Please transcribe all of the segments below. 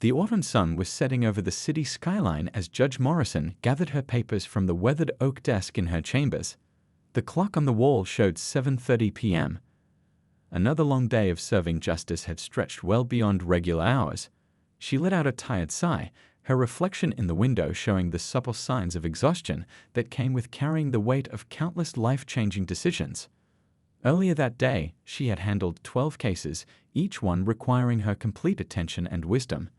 The autumn sun was setting over the city skyline as Judge Morrison gathered her papers from the weathered oak desk in her chambers. The clock on the wall showed 7:30 p.m. Another long day of serving justice had stretched well beyond regular hours. She let out a tired sigh, her reflection in the window showing the subtle signs of exhaustion that came with carrying the weight of countless life-changing decisions. Earlier that day, she had handled 12 cases, each one requiring her complete attention and wisdom.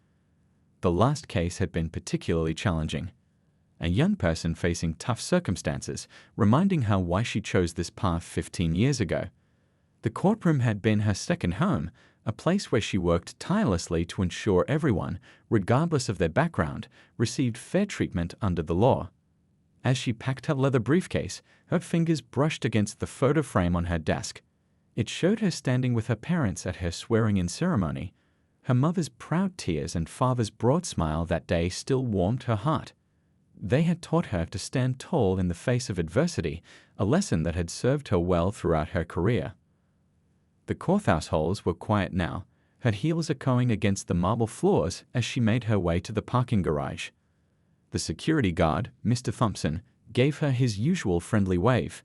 The last case had been particularly challenging. A young person facing tough circumstances, reminding her why she chose this path 15 years ago. The courtroom had been her second home, a place where she worked tirelessly to ensure everyone, regardless of their background, received fair treatment under the law. As she packed her leather briefcase, her fingers brushed against the photo frame on her desk. It showed her standing with her parents at her swearing-in ceremony. Her mother's proud tears and father's broad smile that day still warmed her heart. They had taught her to stand tall in the face of adversity, a lesson that had served her well throughout her career. The courthouse halls were quiet now, her heels echoing against the marble floors as she made her way to the parking garage. The security guard, Mr. Thompson, gave her his usual friendly wave.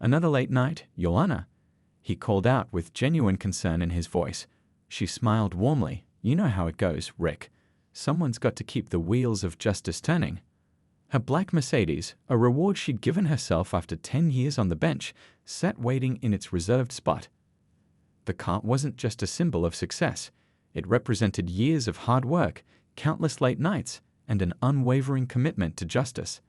"Another late night, Joanna?" He called out with genuine concern in his voice. She smiled warmly. "You know how it goes, Rick. Someone's got to keep the wheels of justice turning." Her black Mercedes, a reward she'd given herself after 10 years on the bench, sat waiting in its reserved spot. The car wasn't just a symbol of success. It represented years of hard work, countless late nights, and an unwavering commitment to justice.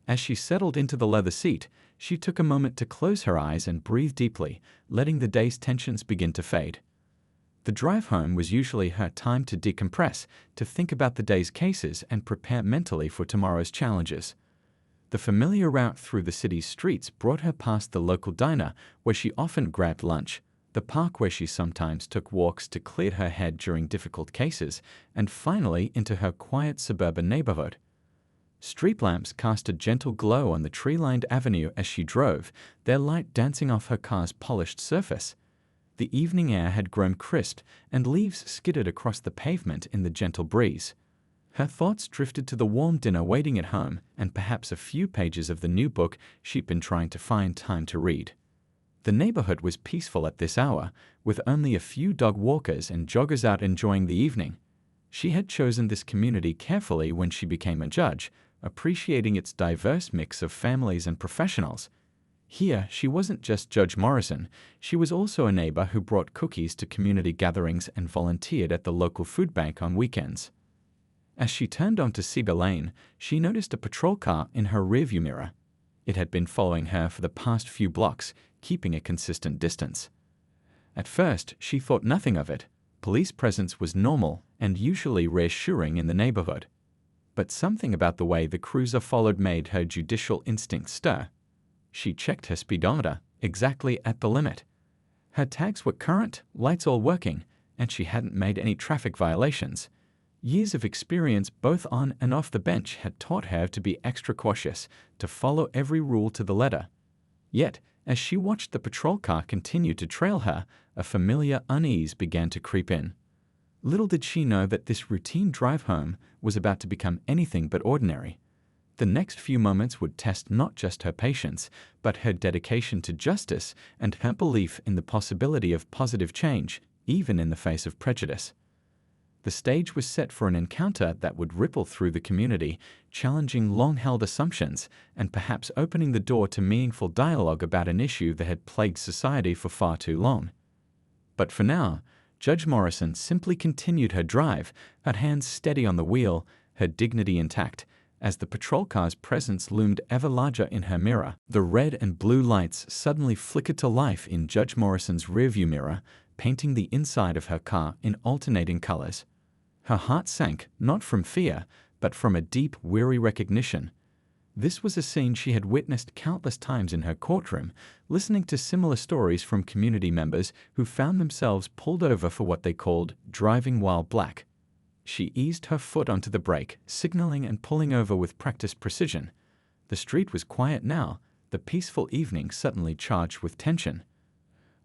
As she settled into the leather seat, she took a moment to close her eyes and breathe deeply, letting the day's tensions begin to fade. The drive home was usually her time to decompress, to think about the day's cases and prepare mentally for tomorrow's challenges. The familiar route through the city's streets brought her past the local diner where she often grabbed lunch, the park where she sometimes took walks to clear her head during difficult cases, and finally into her quiet suburban neighborhood. Street lamps cast a gentle glow on the tree-lined avenue as she drove, their light dancing off her car's polished surface. The evening air had grown crisp, and leaves skittered across the pavement in the gentle breeze. Her thoughts drifted to the warm dinner waiting at home and perhaps a few pages of the new book she'd been trying to find time to read. The neighborhood was peaceful at this hour, with only a few dog walkers and joggers out enjoying the evening. She had chosen this community carefully when she became a judge, appreciating its diverse mix of families and professionals. Here, she wasn't just Judge Morrison, she was also a neighbor who brought cookies to community gatherings and volunteered at the local food bank on weekends. As she turned onto Cedar Lane, she noticed a patrol car in her rearview mirror. It had been following her for the past few blocks, keeping a consistent distance. At first, she thought nothing of it. Police presence was normal and usually reassuring in the neighborhood. But something about the way the cruiser followed made her judicial instincts stir. She checked her speedometer, exactly at the limit. Her tags were current, lights all working, and she hadn't made any traffic violations. Years of experience both on and off the bench had taught her to be extra cautious, to follow every rule to the letter. Yet, as she watched the patrol car continue to trail her, a familiar unease began to creep in. Little did she know that this routine drive home was about to become anything but ordinary. The next few moments would test not just her patience, but her dedication to justice and her belief in the possibility of positive change, even in the face of prejudice. The stage was set for an encounter that would ripple through the community, challenging long-held assumptions and perhaps opening the door to meaningful dialogue about an issue that had plagued society for far too long. But for now, Judge Morrison simply continued her drive, her hands steady on the wheel, her dignity intact. As the patrol car's presence loomed ever larger in her mirror, the red and blue lights suddenly flickered to life in Judge Morrison's rearview mirror, painting the inside of her car in alternating colors. Her heart sank, not from fear, but from a deep, weary recognition. This was a scene she had witnessed countless times in her courtroom, listening to similar stories from community members who found themselves pulled over for what they called driving while black. She eased her foot onto the brake, signaling and pulling over with practiced precision. The street was quiet now, the peaceful evening suddenly charged with tension.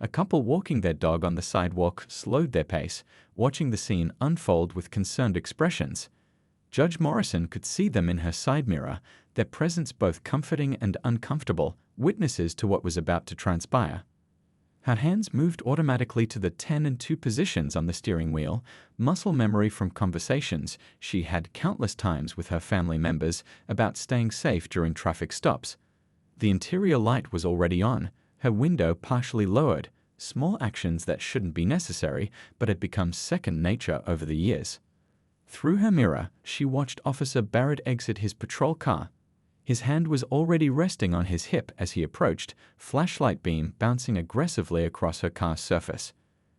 A couple walking their dog on the sidewalk slowed their pace, watching the scene unfold with concerned expressions. Judge Morrison could see them in her side mirror, their presence both comforting and uncomfortable, witnesses to what was about to transpire. Her hands moved automatically to the 10 and 2 positions on the steering wheel, muscle memory from conversations she had countless times with her family members about staying safe during traffic stops. The interior light was already on, her window partially lowered, small actions that shouldn't be necessary but had become second nature over the years. Through her mirror, she watched Officer Barrett exit his patrol car. His hand was already resting on his hip as he approached, flashlight beam bouncing aggressively across her car's surface.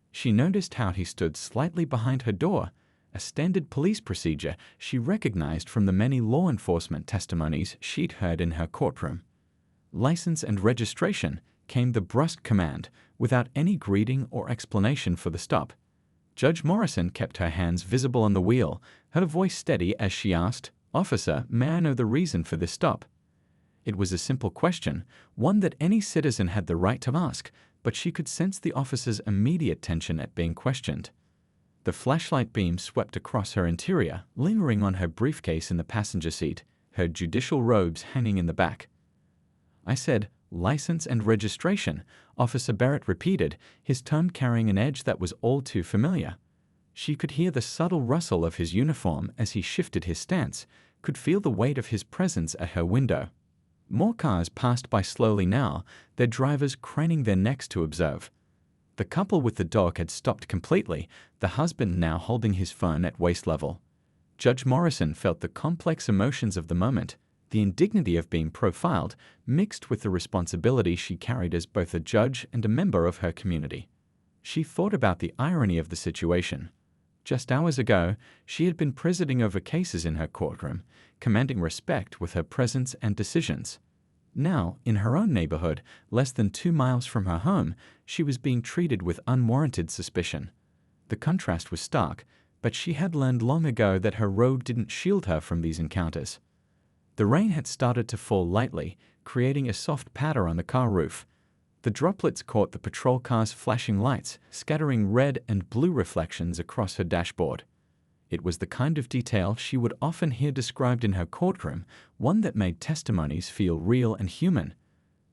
She noticed how he stood slightly behind her door, a standard police procedure she recognized from the many law enforcement testimonies she'd heard in her courtroom. License and registration, came the brusque command, without any greeting or explanation for the stop. Judge Morrison kept her hands visible on the wheel, her voice steady as she asked, "Officer, may I know the reason for this stop?" It was a simple question, one that any citizen had the right to ask, but she could sense the officer's immediate tension at being questioned. The flashlight beam swept across her interior, lingering on her briefcase in the passenger seat, her judicial robes hanging in the back. I said, "License and registration," Officer Barrett repeated, his tone carrying an edge that was all too familiar. She could hear the subtle rustle of his uniform as he shifted his stance, could feel the weight of his presence at her window. More cars passed by slowly now, their drivers craning their necks to observe. The couple with the dog had stopped completely, the husband now holding his phone at waist level. Judge Morrison felt the complex emotions of the moment, the indignity of being profiled, mixed with the responsibility she carried as both a judge and a member of her community. She thought about the irony of the situation. Just hours ago, she had been presiding over cases in her courtroom, commanding respect with her presence and decisions. Now, in her own neighborhood, less than 2 miles from her home, she was being treated with unwarranted suspicion. The contrast was stark, but she had learned long ago that her robe didn't shield her from these encounters. The rain had started to fall lightly, creating a soft patter on the car roof. The droplets caught the patrol car's flashing lights, scattering red and blue reflections across her dashboard. It was the kind of detail she would often hear described in her courtroom, one that made testimonies feel real and human.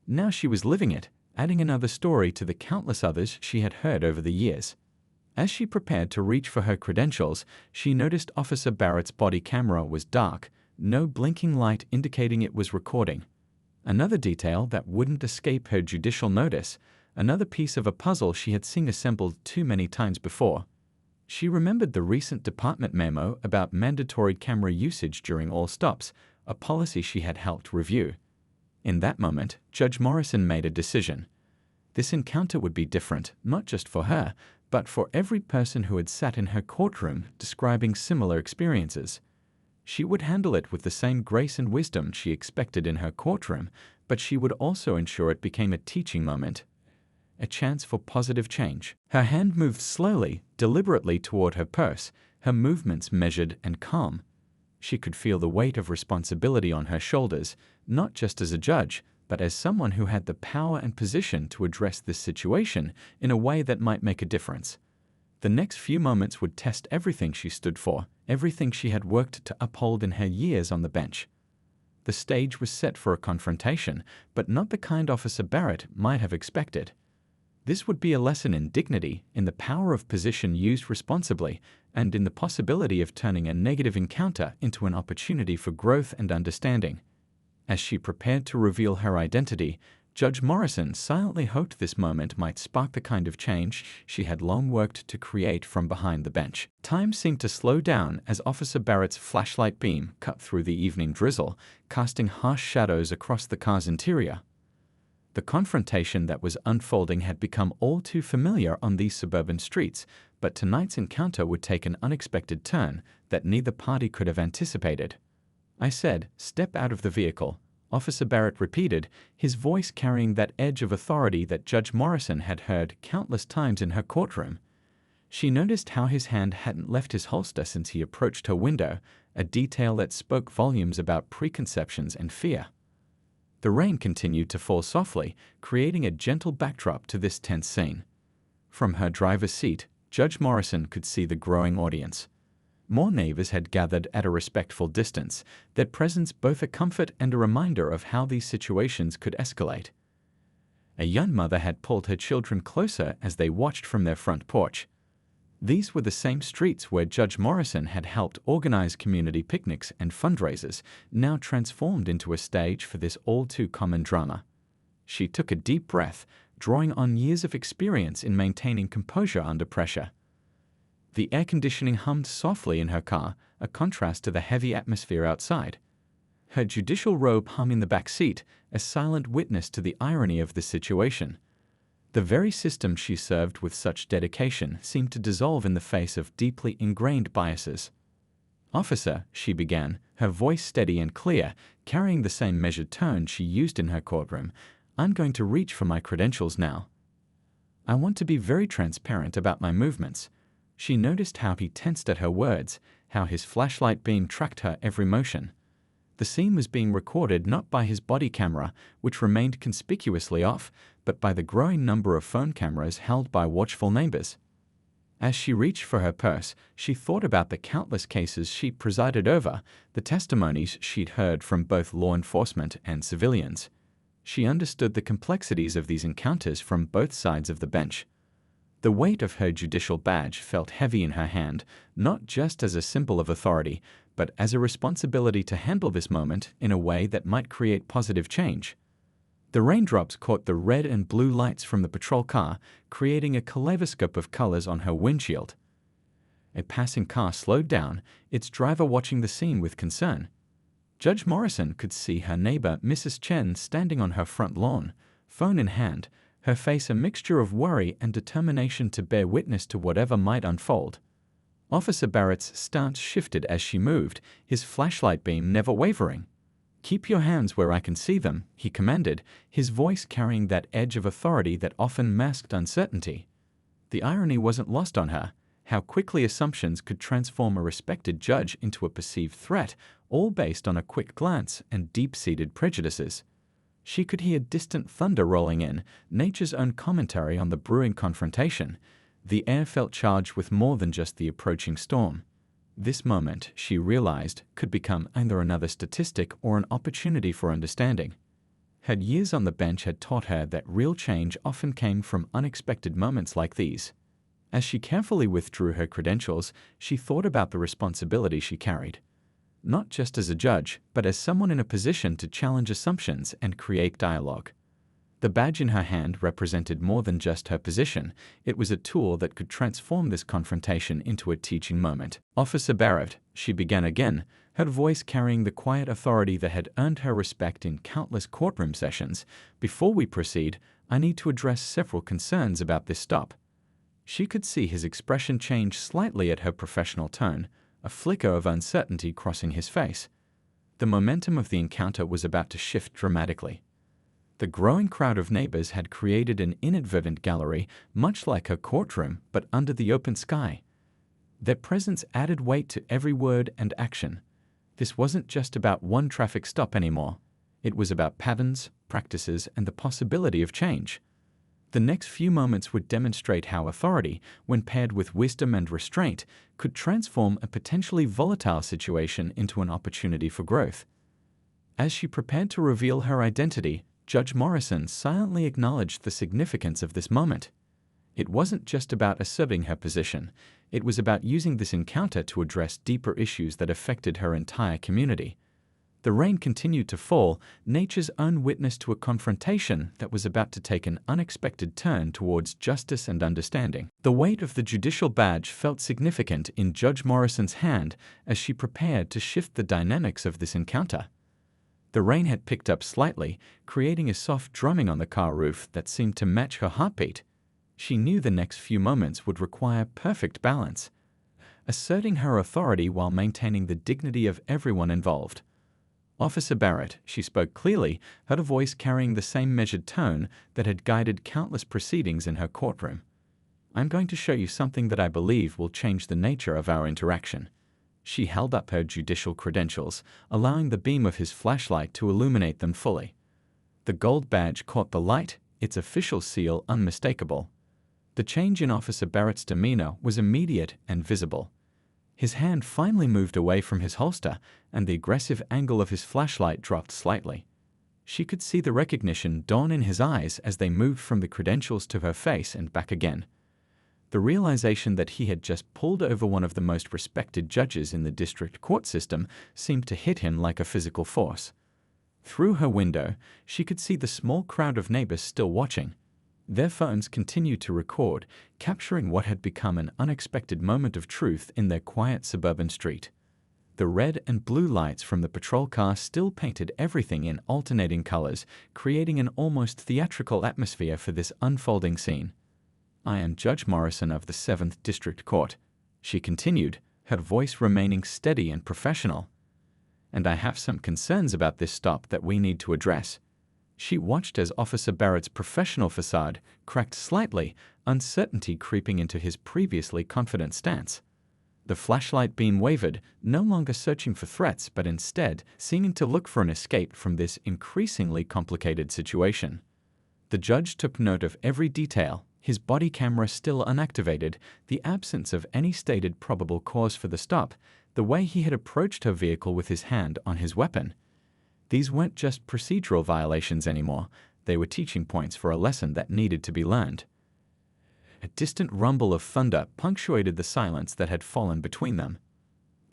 Now she was living it, adding another story to the countless others she had heard over the years. As she prepared to reach for her credentials, she noticed Officer Barrett's body camera was dark, no blinking light indicating it was recording. Another detail that wouldn't escape her judicial notice, another piece of a puzzle she had seen assembled too many times before. She remembered the recent department memo about mandatory camera usage during all stops, a policy she had helped review. In that moment, Judge Morrison made a decision. This encounter would be different, not just for her, but for every person who had sat in her courtroom describing similar experiences. She would handle it with the same grace and wisdom she expected in her courtroom, but she would also ensure it became a teaching moment, a chance for positive change. Her hand moved slowly, deliberately toward her purse, her movements measured and calm. She could feel the weight of responsibility on her shoulders, not just as a judge, but as someone who had the power and position to address this situation in a way that might make a difference. The next few moments would test everything she stood for, everything she had worked to uphold in her years on the bench. The stage was set for a confrontation, but not the kind Officer Barrett might have expected. This would be a lesson in dignity, in the power of position used responsibly, and in the possibility of turning a negative encounter into an opportunity for growth and understanding. As she prepared to reveal her identity, Judge Morrison silently hoped this moment might spark the kind of change she had long worked to create from behind the bench. Time seemed to slow down as Officer Barrett's flashlight beam cut through the evening drizzle, casting harsh shadows across the car's interior. The confrontation that was unfolding had become all too familiar on these suburban streets, but tonight's encounter would take an unexpected turn that neither party could have anticipated. I said, "Step out of the vehicle," Officer Barrett repeated, his voice carrying that edge of authority that Judge Morrison had heard countless times in her courtroom. She noticed how his hand hadn't left his holster since he approached her window, a detail that spoke volumes about preconceptions and fear. The rain continued to fall softly, creating a gentle backdrop to this tense scene. From her driver's seat, Judge Morrison could see the growing audience. More neighbors had gathered at a respectful distance, their presence both a comfort and a reminder of how these situations could escalate. A young mother had pulled her children closer as they watched from their front porch. These were the same streets where Judge Morrison had helped organize community picnics and fundraisers, now transformed into a stage for this all-too-common drama. She took a deep breath, drawing on years of experience in maintaining composure under pressure. The air conditioning hummed softly in her car, a contrast to the heavy atmosphere outside. Her judicial robe hung in the back seat, a silent witness to the irony of the situation. The very system she served with such dedication seemed to dissolve in the face of deeply ingrained biases. "Officer," she began, her voice steady and clear, carrying the same measured tone she used in her courtroom, "I'm going to reach for my credentials now. I want to be very transparent about my movements." She noticed how he tensed at her words, how his flashlight beam tracked her every motion. The scene was being recorded not by his body camera, which remained conspicuously off, but by the growing number of phone cameras held by watchful neighbors. As she reached for her purse, she thought about the countless cases she presided over, the testimonies she'd heard from both law enforcement and civilians. She understood the complexities of these encounters from both sides of the bench. The weight of her judicial badge felt heavy in her hand, not just as a symbol of authority, but as a responsibility to handle this moment in a way that might create positive change. The raindrops caught the red and blue lights from the patrol car, creating a kaleidoscope of colors on her windshield. A passing car slowed down, its driver watching the scene with concern. Judge Morrison could see her neighbor, Mrs. Chen, standing on her front lawn, phone in hand, her face a mixture of worry and determination to bear witness to whatever might unfold. Officer Barrett's stance shifted as she moved, his flashlight beam never wavering. "Keep your hands where I can see them," he commanded, his voice carrying that edge of authority that often masked uncertainty. The irony wasn't lost on her, how quickly assumptions could transform a respected judge into a perceived threat, all based on a quick glance and deep-seated prejudices. She could hear distant thunder rolling in, nature's own commentary on the brewing confrontation. The air felt charged with more than just the approaching storm. This moment, she realized, could become either another statistic or an opportunity for understanding. Her years on the bench had taught her that real change often came from unexpected moments like these. As she carefully withdrew her credentials, she thought about the responsibility she carried. Not just as a judge, but as someone in a position to challenge assumptions and create dialogue. The badge in her hand represented more than just her position. It was a tool that could transform this confrontation into a teaching moment. "Officer Barrett," she began again, her voice carrying the quiet authority that had earned her respect in countless courtroom sessions. "Before we proceed, I need to address several concerns about this stop." She could see his expression change slightly at her professional tone, a flicker of uncertainty crossing his face. The momentum of the encounter was about to shift dramatically. The growing crowd of neighbors had created an inadvertent gallery, much like her courtroom, but under the open sky. Their presence added weight to every word and action. This wasn't just about one traffic stop anymore. It was about patterns, practices, and the possibility of change. The next few moments would demonstrate how authority, when paired with wisdom and restraint, could transform a potentially volatile situation into an opportunity for growth. As she prepared to reveal her identity, Judge Morrison silently acknowledged the significance of this moment. It wasn't just about asserting her position. It was about using this encounter to address deeper issues that affected her entire community. The rain continued to fall, nature's own witness to a confrontation that was about to take an unexpected turn towards justice and understanding. The weight of the judicial badge felt significant in Judge Morrison's hand as she prepared to shift the dynamics of this encounter. The rain had picked up slightly, creating a soft drumming on the car roof that seemed to match her heartbeat. She knew the next few moments would require perfect balance, asserting her authority while maintaining the dignity of everyone involved. "Officer Barrett," she spoke clearly, her voice carrying the same measured tone that had guided countless proceedings in her courtroom. "I'm going to show you something that I believe will change the nature of our interaction." She held up her judicial credentials, allowing the beam of his flashlight to illuminate them fully. The gold badge caught the light, its official seal unmistakable. The change in Officer Barrett's demeanor was immediate and visible. His hand finally moved away from his holster, and the aggressive angle of his flashlight dropped slightly. She could see the recognition dawn in his eyes as they moved from the credentials to her face and back again. The realization that he had just pulled over one of the most respected judges in the district court system seemed to hit him like a physical force. Through her window, she could see the small crowd of neighbors still watching. Their phones continued to record, capturing what had become an unexpected moment of truth in their quiet suburban street. The red and blue lights from the patrol car still painted everything in alternating colors, creating an almost theatrical atmosphere for this unfolding scene. "I am Judge Morrison of the 7th District Court," she continued, her voice remaining steady and professional. "And I have some concerns about this stop that we need to address." She watched as Officer Barrett's professional facade cracked slightly, uncertainty creeping into his previously confident stance. The flashlight beam wavered, no longer searching for threats but instead seeming to look for an escape from this increasingly complicated situation. The judge took note of every detail, his body camera still unactivated, the absence of any stated probable cause for the stop, the way he had approached her vehicle with his hand on his weapon. These weren't just procedural violations anymore, they were teaching points for a lesson that needed to be learned. A distant rumble of thunder punctuated the silence that had fallen between them.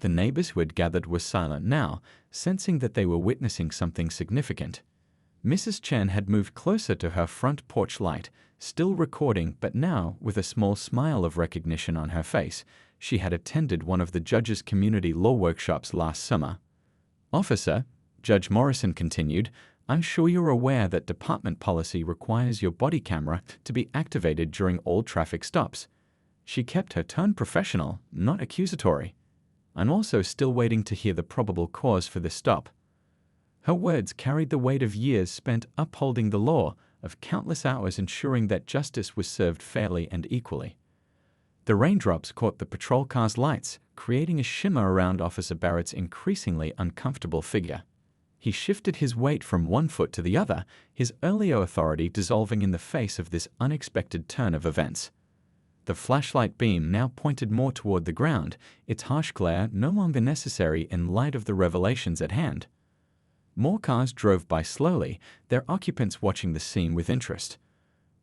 The neighbors who had gathered were silent now, sensing that they were witnessing something significant. Mrs. Chen had moved closer to her front porch light, still recording but now with a small smile of recognition on her face. She had attended one of the judge's community law workshops last summer. "Officer," Judge Morrison continued, "I'm sure you're aware that department policy requires your body camera to be activated during all traffic stops." She kept her tone professional, not accusatory. "I'm also still waiting to hear the probable cause for this stop." Her words carried the weight of years spent upholding the law, of countless hours ensuring that justice was served fairly and equally. The raindrops caught the patrol car's lights, creating a shimmer around Officer Barrett's increasingly uncomfortable figure. He shifted his weight from one foot to the other, his earlier authority dissolving in the face of this unexpected turn of events. The flashlight beam now pointed more toward the ground, its harsh glare no longer necessary in light of the revelations at hand. More cars drove by slowly, their occupants watching the scene with interest.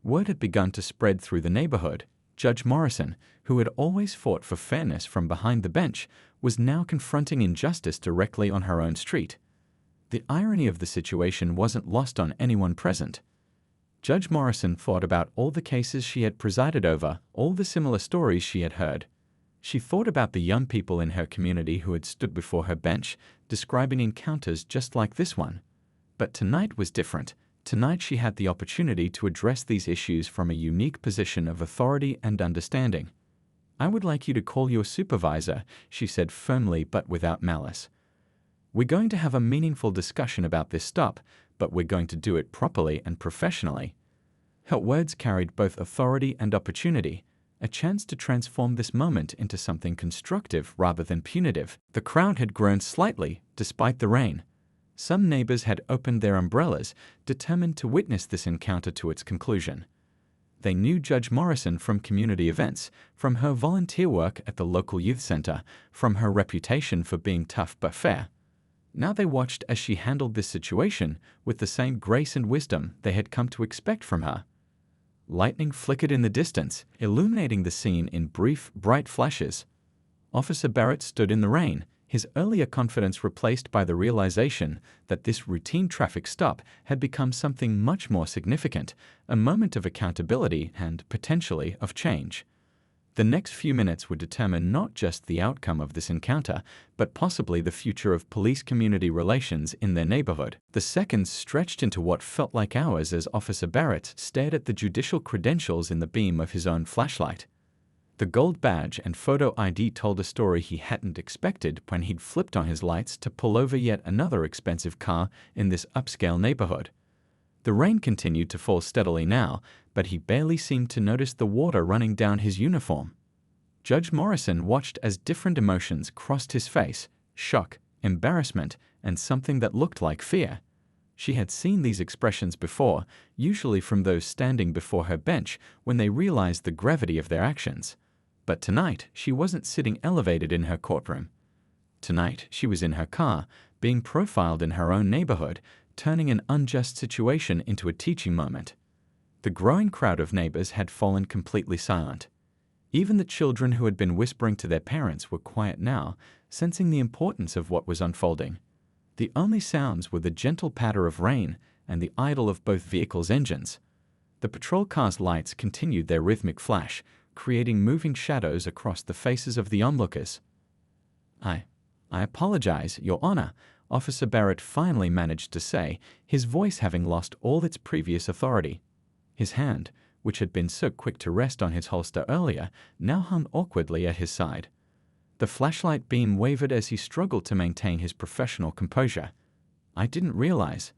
Word had begun to spread through the neighborhood. Judge Morrison, who had always fought for fairness from behind the bench, was now confronting injustice directly on her own street. The irony of the situation wasn't lost on anyone present. Judge Morrison thought about all the cases she had presided over, all the similar stories she had heard. She thought about the young people in her community who had stood before her bench, describing encounters just like this one. But tonight was different. Tonight she had the opportunity to address these issues from a unique position of authority and understanding. "I would like you to call your supervisor," she said firmly but without malice. "We're going to have a meaningful discussion about this stop, but we're going to do it properly and professionally." Her words carried both authority and opportunity, a chance to transform this moment into something constructive rather than punitive. The crowd had grown slightly, despite the rain. Some neighbors had opened their umbrellas, determined to witness this encounter to its conclusion. They knew Judge Morrison from community events, from her volunteer work at the local youth center, from her reputation for being tough but fair. Now they watched as she handled this situation with the same grace and wisdom they had come to expect from her. Lightning flickered in the distance, illuminating the scene in brief, bright flashes. Officer Barrett stood in the rain, his earlier confidence replaced by the realization that this routine traffic stop had become something much more significant, a moment of accountability and, potentially, of change. The next few minutes would determine not just the outcome of this encounter, but possibly the future of police-community relations in their neighborhood. The seconds stretched into what felt like hours as Officer Barrett stared at the judicial credentials in the beam of his own flashlight. The gold badge and photo ID told a story he hadn't expected when he'd flipped on his lights to pull over yet another expensive car in this upscale neighborhood. The rain continued to fall steadily now, but he barely seemed to notice the water running down his uniform. Judge Morrison watched as different emotions crossed his face: shock, embarrassment, and something that looked like fear. She had seen these expressions before, usually from those standing before her bench when they realized the gravity of their actions. But tonight, she wasn't sitting elevated in her courtroom. Tonight, she was in her car, being profiled in her own neighborhood, turning an unjust situation into a teaching moment. The growing crowd of neighbors had fallen completely silent. Even the children who had been whispering to their parents were quiet now, sensing the importance of what was unfolding. The only sounds were the gentle patter of rain and the idle of both vehicles' engines. The patrol car's lights continued their rhythmic flash, creating moving shadows across the faces of the onlookers. I apologize, Your Honor," Officer Barrett finally managed to say, his voice having lost all its previous authority. His hand, which had been so quick to rest on his holster earlier, now hung awkwardly at his side. The flashlight beam wavered as he struggled to maintain his professional composure. "I didn't realize."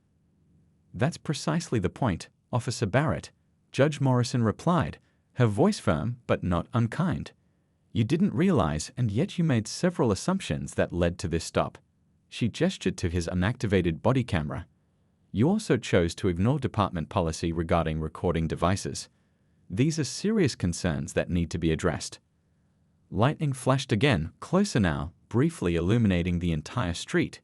"That's precisely the point, Officer Barrett," Judge Morrison replied, her voice firm but not unkind. "You didn't realize, and yet you made several assumptions that led to this stop." She gestured to his unactivated body camera. "You also chose to ignore department policy regarding recording devices. These are serious concerns that need to be addressed." Lightning flashed again, closer now, briefly illuminating the entire street.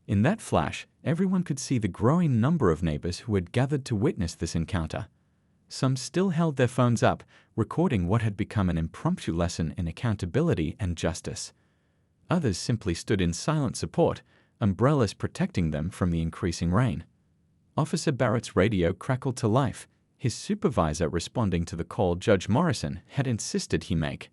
In that flash, everyone could see the growing number of neighbors who had gathered to witness this encounter. Some still held their phones up, recording what had become an impromptu lesson in accountability and justice. Others simply stood in silent support, umbrellas protecting them from the increasing rain. Officer Barrett's radio crackled to life, his supervisor responding to the call Judge Morrison had insisted he make.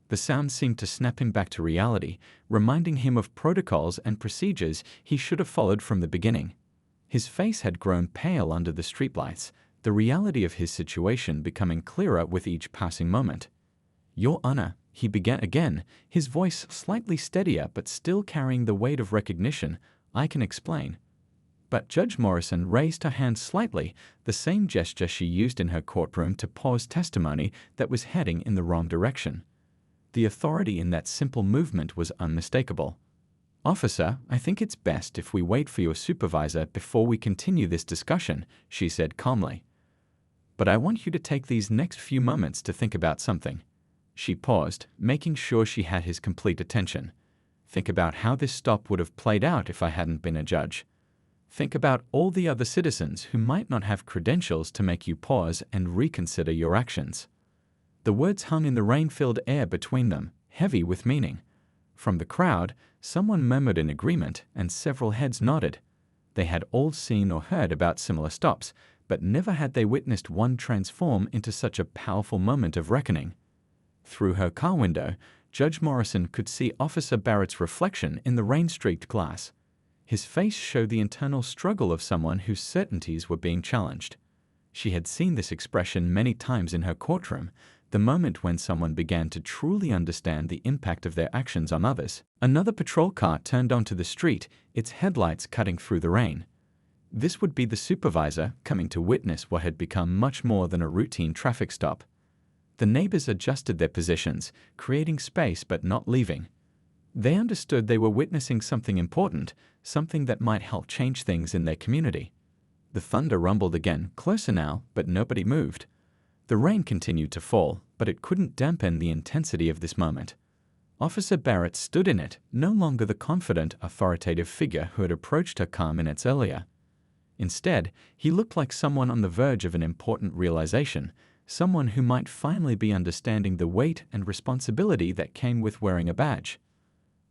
The sound seemed to snap him back to reality, reminding him of protocols and procedures he should have followed from the beginning. His face had grown pale under the streetlights, the reality of his situation becoming clearer with each passing moment. "Your Honor," he began again, his voice slightly steadier but still carrying the weight of recognition, "I can explain." But Judge Morrison raised her hand slightly, the same gesture she used in her courtroom to pause testimony that was heading in the wrong direction. The authority in that simple movement was unmistakable. "Officer, I think it's best if we wait for your supervisor before we continue this discussion," she said calmly. "But I want you to take these next few moments to think about something." She paused, making sure she had his complete attention. "Think about how this stop would have played out if I hadn't been a judge. Think about all the other citizens who might not have credentials to make you pause and reconsider your actions." The words hung in the rain-filled air between them, heavy with meaning. From the crowd, someone murmured in agreement, and several heads nodded. They had all seen or heard about similar stops, but never had they witnessed one transform into such a powerful moment of reckoning. Through her car window, Judge Morrison could see Officer Barrett's reflection in the rain-streaked glass. His face showed the internal struggle of someone whose certainties were being challenged. She had seen this expression many times in her courtroom, the moment when someone began to truly understand the impact of their actions on others. Another patrol car turned onto the street, its headlights cutting through the rain. This would be the supervisor coming to witness what had become much more than a routine traffic stop. The neighbors adjusted their positions, creating space but not leaving. They understood they were witnessing something important, something that might help change things in their community. The thunder rumbled again, closer now, but nobody moved. The rain continued to fall, but it couldn't dampen the intensity of this moment. Officer Barrett stood in it, no longer the confident, authoritative figure who had approached her car minutes earlier. Instead, he looked like someone on the verge of an important realization, someone who might finally be understanding the weight and responsibility that came with wearing a badge.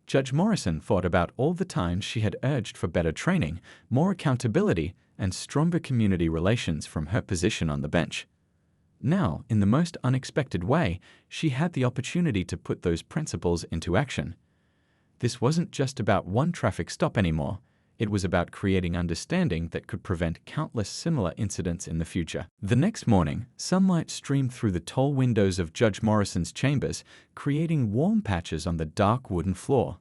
Judge Morrison thought about all the times she had urged for better training, more accountability, and stronger community relations from her position on the bench. Now, in the most unexpected way, she had the opportunity to put those principles into action. This wasn't just about one traffic stop anymore. It was about creating understanding that could prevent countless similar incidents in the future. The next morning, sunlight streamed through the tall windows of Judge Morrison's chambers, creating warm patches on the dark wooden floor.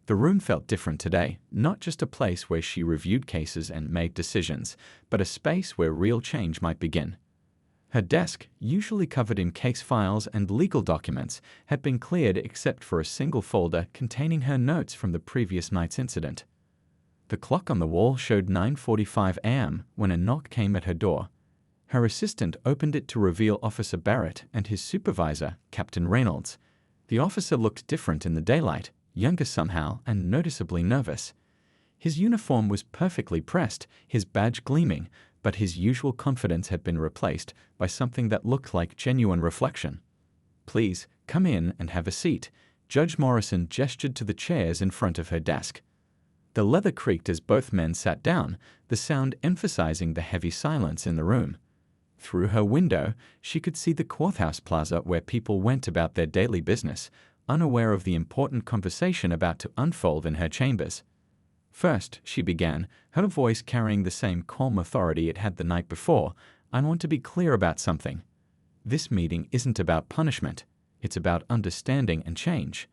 The room felt different today, not just a place where she reviewed cases and made decisions, but a space where real change might begin. Her desk, usually covered in case files and legal documents, had been cleared except for a single folder containing her notes from the previous night's incident. The clock on the wall showed 9:45 a.m. when a knock came at her door. Her assistant opened it to reveal Officer Barrett and his supervisor, Captain Reynolds. The officer looked different in the daylight, younger somehow and noticeably nervous. His uniform was perfectly pressed, his badge gleaming, but his usual confidence had been replaced by something that looked like genuine reflection. "Please, come in and have a seat." Judge Morrison gestured to the chairs in front of her desk. The leather creaked as both men sat down, the sound emphasizing the heavy silence in the room. Through her window, she could see the courthouse plaza where people went about their daily business, unaware of the important conversation about to unfold in her chambers. "First," she began, her voice carrying the same calm authority it had the night before, "I want to be clear about something. This meeting isn't about punishment. It's about understanding and change."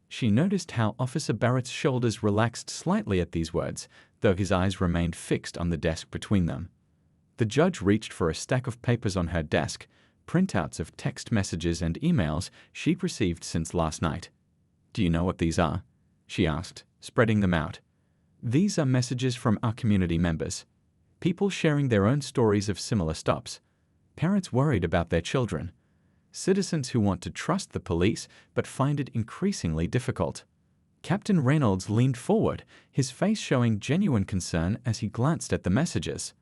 She noticed how Officer Barrett's shoulders relaxed slightly at these words, though his eyes remained fixed on the desk between them. The judge reached for a stack of papers on her desk, printouts of text messages and emails she'd received since last night. "Do you know what these are?" she asked, spreading them out. "These are messages from our community members. People sharing their own stories of similar stops. Parents worried about their children. Citizens who want to trust the police but find it increasingly difficult." Captain Reynolds leaned forward, his face showing genuine concern as he glanced at the messages.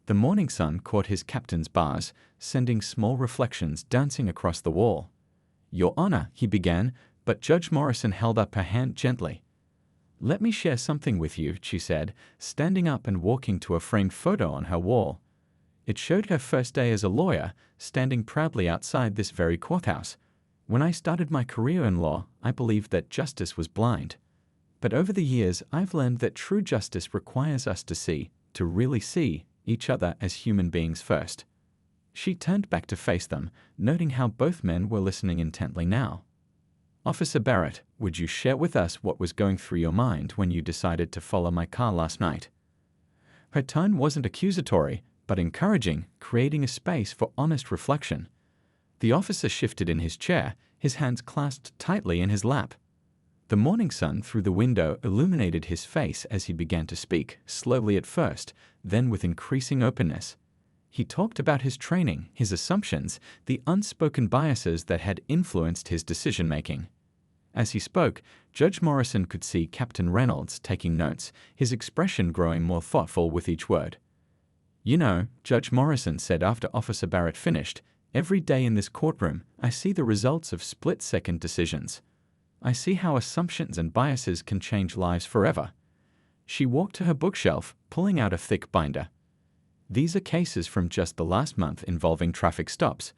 The morning sun caught his captain's bars, sending small reflections dancing across the wall. "Your Honor," he began, but Judge Morrison held up her hand gently. "Let me share something with you," she said, standing up and walking to a framed photo on her wall. It showed her first day as a lawyer, standing proudly outside this very courthouse. "When I started my career in law, I believed that justice was blind. But over the years, I've learned that true justice requires us to really see, each other as human beings first." She turned back to face them, noting how both men were listening intently now. "Officer Barrett, would you share with us what was going through your mind when you decided to follow my car last night?" Her tone wasn't accusatory, but encouraging, creating a space for honest reflection. The officer shifted in his chair, his hands clasped tightly in his lap. The morning sun through the window illuminated his face as he began to speak, slowly at first, then with increasing openness. He talked about his training, his assumptions, the unspoken biases that had influenced his decision-making. As he spoke, Judge Morrison could see Captain Reynolds taking notes, his expression growing more thoughtful with each word. "You know," Judge Morrison said after Officer Barrett finished, "every day in this courtroom, I see the results of split-second decisions. I see how assumptions and biases can change lives forever." She walked to her bookshelf, pulling out a thick binder. "These are cases from just the last month involving traffic stops.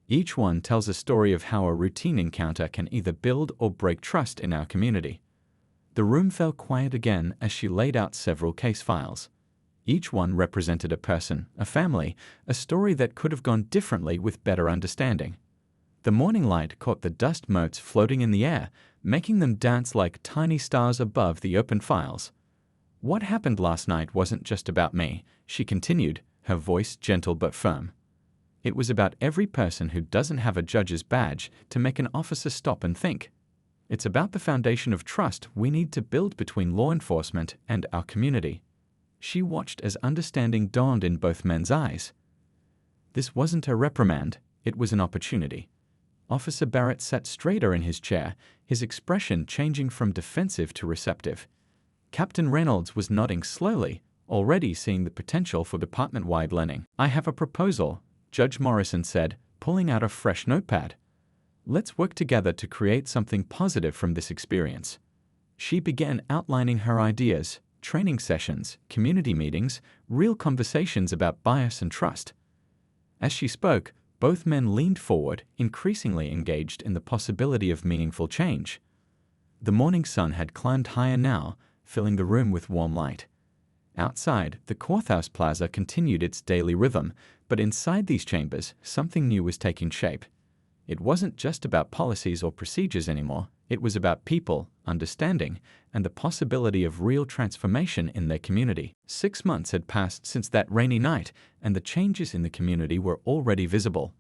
Each one tells a story of how a routine encounter can either build or break trust in our community." The room fell quiet again as she laid out several case files. Each one represented a person, a family, a story that could have gone differently with better understanding. The morning light caught the dust motes floating in the air, making them dance like tiny stars above the open files. "What happened last night wasn't just about me," she continued, her voice gentle but firm. "It was about every person who doesn't have a judge's badge to make an officer stop and think. It's about the foundation of trust we need to build between law enforcement and our community." She watched as understanding dawned in both men's eyes. This wasn't a reprimand, it was an opportunity. Officer Barrett sat straighter in his chair, his expression changing from defensive to receptive. Captain Reynolds was nodding slowly, already seeing the potential for department-wide learning. "I have a proposal," Judge Morrison said, pulling out a fresh notepad. "Let's work together to create something positive from this experience." She began outlining her ideas, training sessions, community meetings, real conversations about bias and trust. As she spoke, both men leaned forward, increasingly engaged in the possibility of meaningful change. The morning sun had climbed higher now, filling the room with warm light. Outside, the courthouse plaza continued its daily rhythm, but inside these chambers, something new was taking shape. It wasn't just about policies or procedures anymore, it was about people, understanding, and the possibility of real transformation in their community. 6 months had passed since that rainy night, and the changes in the community were already visible.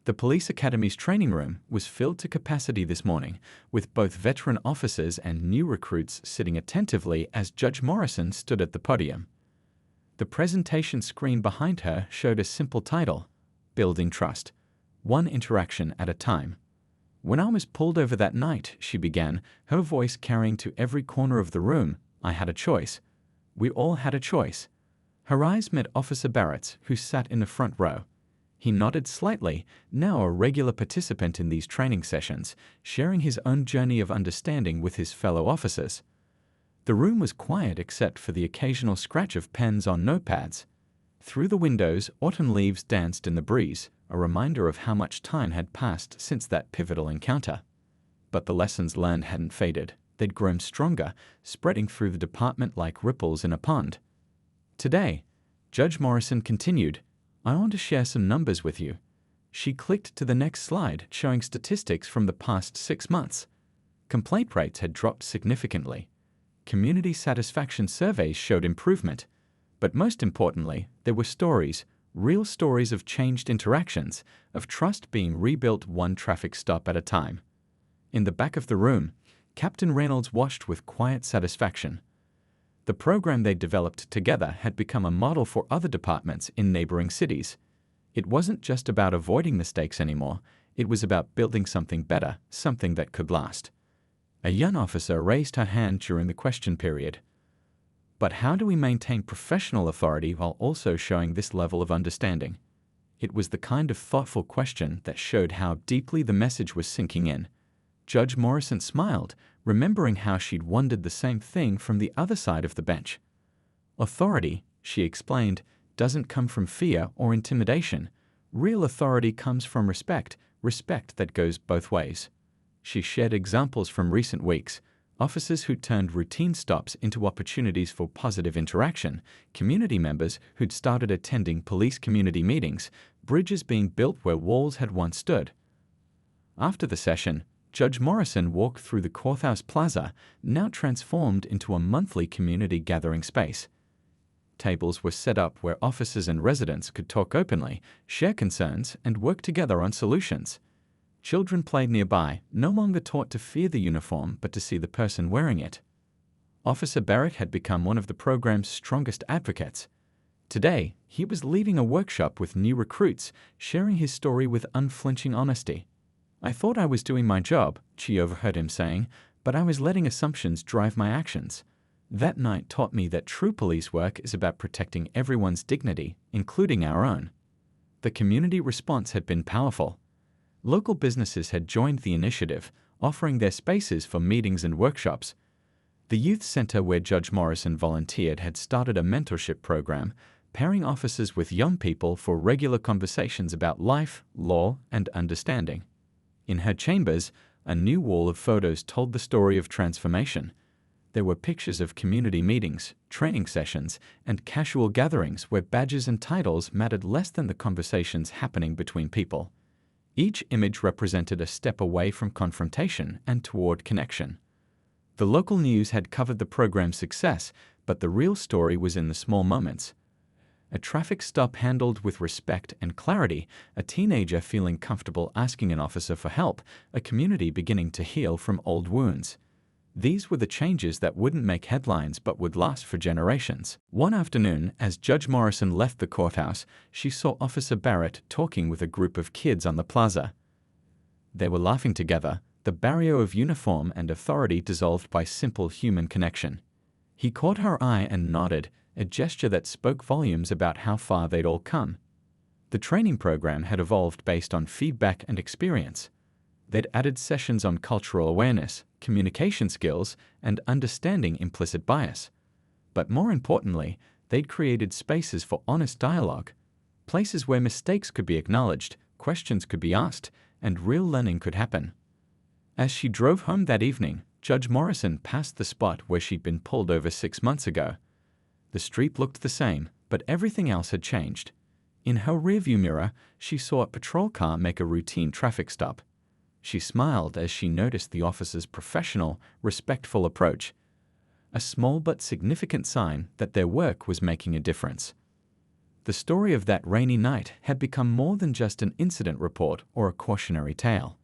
The police academy's training room was filled to capacity this morning, with both veteran officers and new recruits sitting attentively as Judge Morrison stood at the podium. The presentation screen behind her showed a simple title: Building Trust, One Interaction at a Time. "When I was pulled over that night," she began, her voice carrying to every corner of the room, "I had a choice. We all had a choice." Her eyes met Officer Barrett's, who sat in the front row. He nodded slightly, now a regular participant in these training sessions, sharing his own journey of understanding with his fellow officers. The room was quiet except for the occasional scratch of pens on notepads. Through the windows, autumn leaves danced in the breeze, a reminder of how much time had passed since that pivotal encounter. But the lessons learned hadn't faded. They'd grown stronger, spreading through the department like ripples in a pond. "Today," Judge Morrison continued, "I want to share some numbers with you." She clicked to the next slide, showing statistics from the past 6 months. Complaint rates had dropped significantly. Community satisfaction surveys showed improvement. But most importantly, there were stories, real stories of changed interactions, of trust being rebuilt one traffic stop at a time. In the back of the room, Captain Reynolds watched with quiet satisfaction. The program they developed together had become a model for other departments in neighboring cities. It wasn't just about avoiding mistakes anymore, it was about building something better, something that could last. A young officer raised her hand during the question period. "But how do we maintain professional authority while also showing this level of understanding?" It was the kind of thoughtful question that showed how deeply the message was sinking in. Judge Morrison smiled, remembering how she'd wondered the same thing from the other side of the bench. "Authority," she explained, "doesn't come from fear or intimidation. Real authority comes from respect, respect that goes both ways." She shared examples from recent weeks: officers who turned routine stops into opportunities for positive interaction, community members who'd started attending police community meetings, bridges being built where walls had once stood. After the session, Judge Morrison walked through the courthouse plaza, now transformed into a monthly community gathering space. Tables were set up where officers and residents could talk openly, share concerns, and work together on solutions. Children played nearby, no longer taught to fear the uniform but to see the person wearing it. Officer Barrett had become one of the program's strongest advocates. Today, he was leading a workshop with new recruits, sharing his story with unflinching honesty. "I thought I was doing my job," she overheard him saying, "but I was letting assumptions drive my actions. That night taught me that true police work is about protecting everyone's dignity, including our own." The community response had been powerful. Local businesses had joined the initiative, offering their spaces for meetings and workshops. The youth center where Judge Morrison volunteered had started a mentorship program, pairing officers with young people for regular conversations about life, law, and understanding. In her chambers, a new wall of photos told the story of transformation. There were pictures of community meetings, training sessions, and casual gatherings where badges and titles mattered less than the conversations happening between people. Each image represented a step away from confrontation and toward connection. The local news had covered the program's success, but the real story was in the small moments. A traffic stop handled with respect and clarity, a teenager feeling comfortable asking an officer for help, a community beginning to heal from old wounds. These were the changes that wouldn't make headlines but would last for generations. One afternoon, as Judge Morrison left the courthouse, she saw Officer Barrett talking with a group of kids on the plaza. They were laughing together, the barrier of uniform and authority dissolved by simple human connection. He caught her eye and nodded, a gesture that spoke volumes about how far they'd all come. The training program had evolved based on feedback and experience. They'd added sessions on cultural awareness, communication skills, and understanding implicit bias. But more importantly, they'd created spaces for honest dialogue, places where mistakes could be acknowledged, questions could be asked, and real learning could happen. As she drove home that evening, Judge Morrison passed the spot where she'd been pulled over 6 months ago. The street looked the same, but everything else had changed. In her rearview mirror, she saw a patrol car make a routine traffic stop. She smiled as she noticed the officer's professional, respectful approach, a small but significant sign that their work was making a difference. The story of that rainy night had become more than just an incident report or a cautionary tale.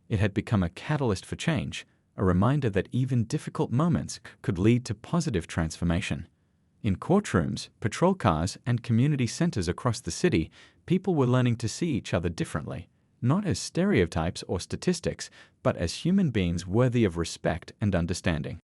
It had become a catalyst for change, a reminder that even difficult moments could lead to positive transformation. In courtrooms, patrol cars, and community centers across the city, people were learning to see each other differently, not as stereotypes or statistics, but as human beings worthy of respect and understanding.